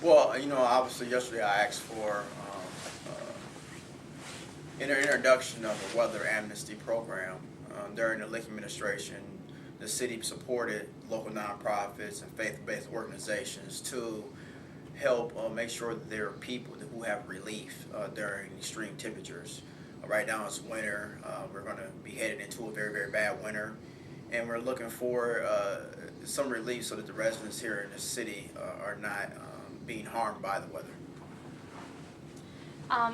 Well, obviously yesterday I asked for an introduction of a weather amnesty program. During the Lick administration, the city supported local nonprofits and faith-based organizations to help make sure that there are people who have relief during extreme temperatures. Right now it's winter. We're going to be headed into a very, very bad winter, and we're looking for some relief so that the residents here in the city are not being harmed by the weather.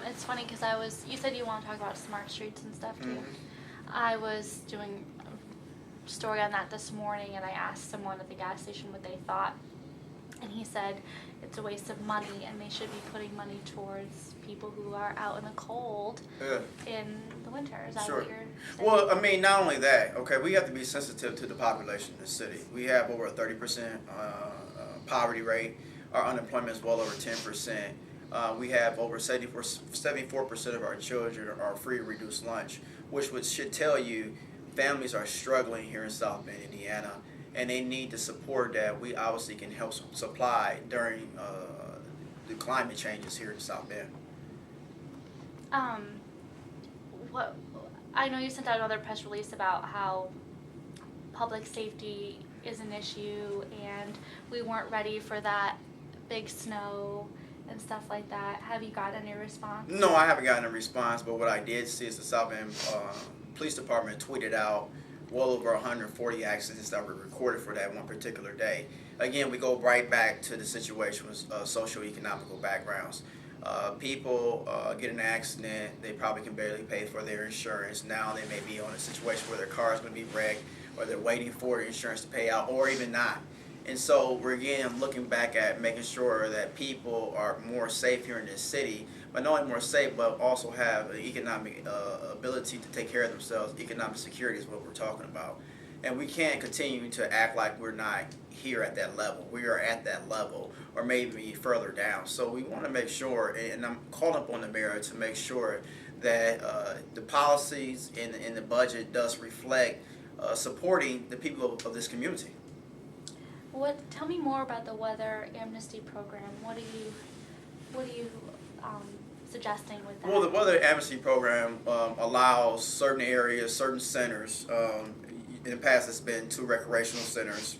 It's funny because you said you want to talk about smart streets and stuff too. Mm-hmm. I was doing a story on that this morning, and I asked someone at the gas station what they thought, and he said it's a waste of money and they should be putting money towards people who are out in the cold in the winter. Is that Sure. what you're saying? Well, I mean, not only that, okay, we have to be sensitive to the population in the city. We have over a 30% poverty rate. Our unemployment is well over 10%. We have over 74% of our children are free or reduced lunch, which should tell you families are struggling here in South Bend, Indiana, and they need the support that we obviously can help supply during the climate changes here in South Bend. What I know you sent out another press release about how public safety is an issue and we weren't ready for that big snow and stuff like that. Have you gotten any response? No, I haven't gotten a response, but what I did see is the South Bend Police Department tweeted out well over 140 accidents that were recorded for that one particular day. Again, we go right back to the situation with socio-economical backgrounds. People get in an accident, they probably can barely pay for their insurance. Now they may be on a situation where their car is going to be wrecked, or they're waiting for insurance to pay out, or even not. And so we're again looking back at making sure that people are more safe here in this city, but not only more safe, but also have an economic ability to take care of themselves. Economic security is what we're talking about. And we can't continue to act like we're not here at that level. We are at that level, or maybe further down. So we want to make sure, and I'm calling upon the mayor to make sure that the policies in the budget does reflect supporting the people of this community. Tell me more about the weather amnesty program. What are you suggesting with that? Well, the weather amnesty program allows certain areas, certain centers. In the past, it's been 2 recreational centers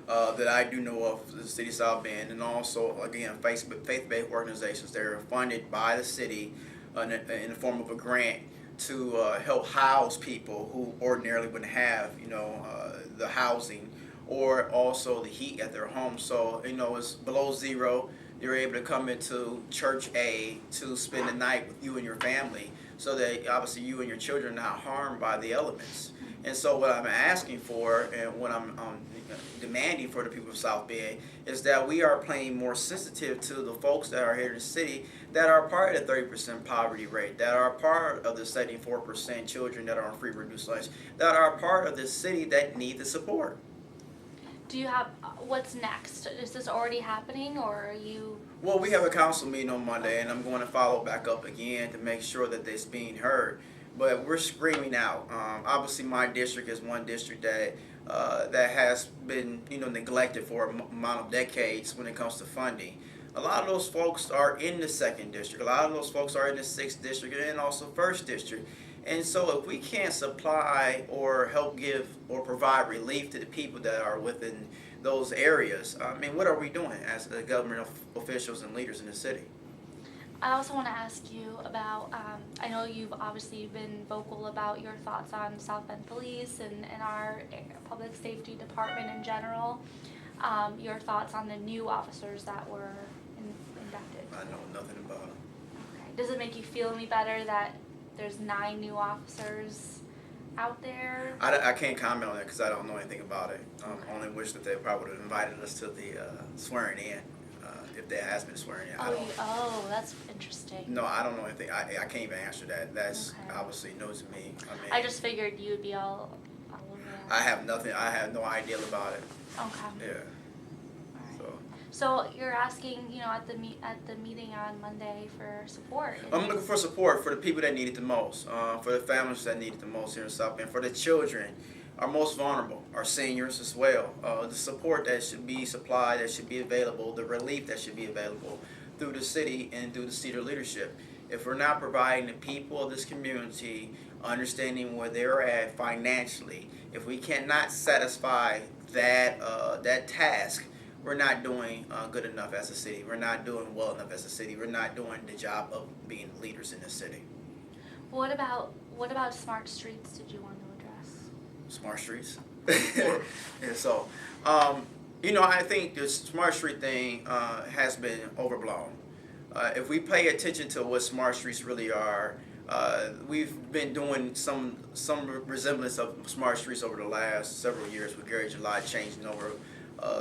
that I do know of, the city of South Bend, and also again faith-based organizations that are funded by the city in the form of a grant to help house people who ordinarily wouldn't have, the housing or also the heat at their home. So, it's below zero. You're able to come into Church A to spend the night with you and your family so that obviously you and your children are not harmed by the elements. And so what I'm asking for and what I'm demanding for the people of South Bend is that we are playing more sensitive to the folks that are here in the city that are part of the 30% poverty rate, that are part of the 74% children that are on free reduced lunch, that are part of the city that need the support. Do you have, what's next? Is this already happening, or are you? Well, we have a council meeting on Monday, and I'm going to follow back up again to make sure that it's being heard. But we're screaming out. Obviously, my district is one district that has been, neglected for a amount of decades when it comes to funding. A lot of those folks are in the 2nd district. A lot of those folks are in the 6th district and also 1st district. And so if we can't supply or help give or provide relief to the people that are within those areas, what are we doing as the government officials and leaders in the city? I also want to ask you about, I know you've obviously been vocal about your thoughts on South Bend Police and our public safety department in general. Your thoughts on the new officers that were inducted. I know nothing about them. Okay. Does it make you feel any better that there's 9 new officers out there? I can't comment on that because I don't know anything about it. I only wish that they probably would have invited us to the swearing in, if there has been swearing in. Oh, that's interesting. No, I don't know anything. I can't even answer that. That's okay. Obviously news to me. I just figured you would be all over that. I have nothing. I have no idea about it. Okay. Yeah. So you're asking, at the meeting on Monday for support. I'm looking for support for the people that need it the most, for the families that need it the most here in South Bend, for the children are most vulnerable, our seniors as well. The support that should be supplied, that should be available, the relief that should be available through the city and through the city leadership. If we're not providing the people of this community understanding where they're at financially, if we cannot satisfy that task, we're not doing good enough as a city. We're not doing well enough as a city. We're not doing the job of being leaders in the city. What about smart streets? Did you want to address? Smart streets. And so, I think the smart street thing has been overblown. If we pay attention to what smart streets really are, we've been doing some resemblance of smart streets over the last several years with Gary July changing over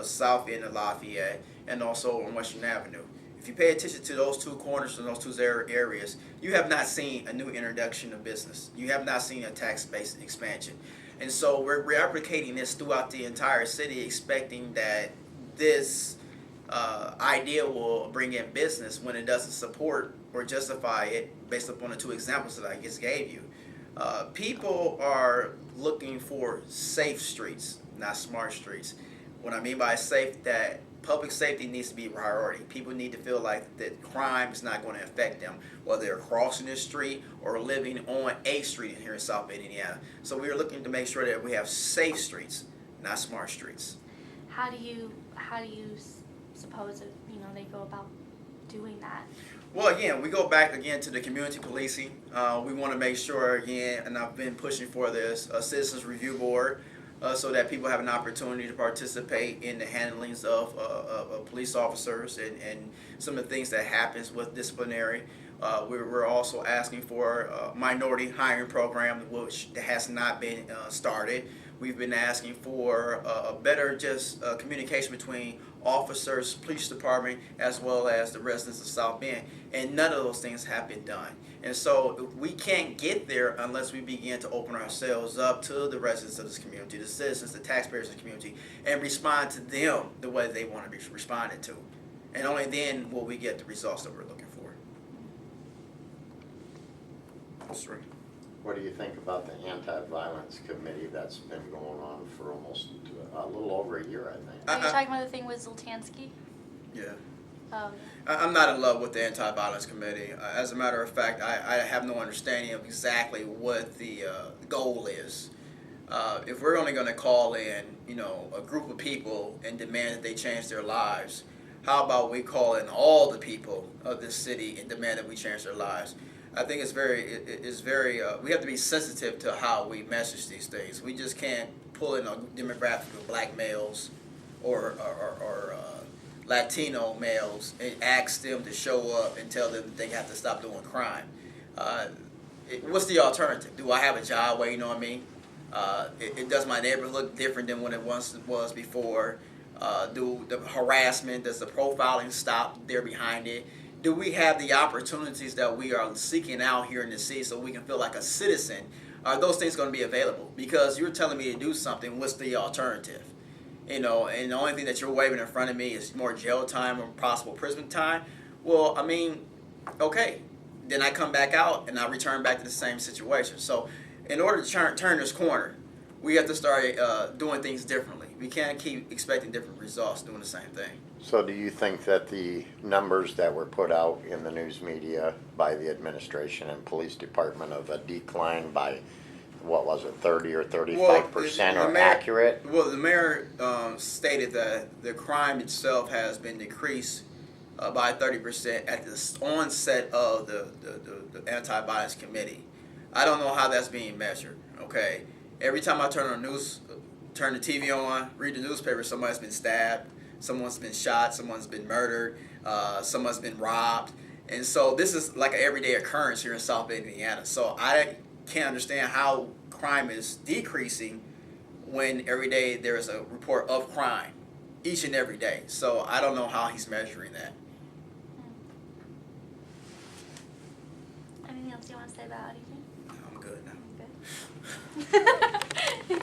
south end of Lafayette and also on Western Avenue. If you pay attention to those two corners and those two areas, you have not seen a new introduction of business. You have not seen a tax-based expansion. And so we're replicating this throughout the entire city, expecting that this idea will bring in business when it doesn't support or justify it based upon the two examples that I just gave you. People are looking for safe streets, not smart streets. What I mean by safe, that public safety needs to be a priority. People need to feel like that crime is not going to affect them, whether they're crossing the street or living on a street here in South Bend, Indiana. So we are looking to make sure that we have safe streets, not smart streets. How do you suppose that they go about doing that? Well, again, we go back again to the community policing. We want to make sure again, and I've been pushing for this, a citizens review board. So that people have an opportunity to participate in the handlings of police officers and some of the things that happens with disciplinary. We're also asking for a minority hiring program, which has not been started. We've been asking for a better communication between officers, police department, as well as the residents of South Bend, and none of those things have been done. And so we can't get there unless we begin to open ourselves up to the residents of this community, the citizens, the taxpayers of the community, and respond to them the way they want to be responded to. And only then will we get the results that we're looking for. That's right. What do you think about the anti-violence committee that's been going on for almost a little over a year, I think? Are you talking about the thing with Zoltansky? Yeah. Oh. I'm not in love with the anti-violence committee. As a matter of fact, I have no understanding of exactly what the goal is. If we're only going to call in, a group of people and demand that they change their lives, how about we call in all the people of this city and demand that we change their lives? I think it's very. We have to be sensitive to how we message these things. We just can't pull in a demographic of black males or Latino males and ask them to show up and tell them they have to stop doing crime. What's the alternative? Do I have a job waiting on me? Does my neighborhood look different than what it once was before? Do the harassment, does the profiling stop there behind it? Do we have the opportunities that we are seeking out here in the city so we can feel like a citizen? Are those things going to be available? Because you're telling me to do something, what's the alternative? And the only thing that you're waving in front of me is more jail time or possible prison time. Well, I mean, okay. Then I come back out and I return back to the same situation. So in order to turn this corner, we have to start doing things differently. We can't keep expecting different results doing the same thing. So do you think that the numbers that were put out in the news media by the administration and police department of a decline by, what was it, 30 or 35% are accurate? Well, the mayor stated that the crime itself has been decreased by 30% at the onset of the anti-violence committee. I don't know how that's being measured, okay? Every time I turn the TV on, read the newspaper, somebody's been stabbed, someone's been shot, someone's been murdered, someone's been robbed. And so this is like an everyday occurrence here in South Bend, Indiana. So I can't understand how crime is decreasing when every day there is a report of crime, each and every day. So I don't know how he's measuring that. Anything else you want to say about anything? I'm good now. I'm good.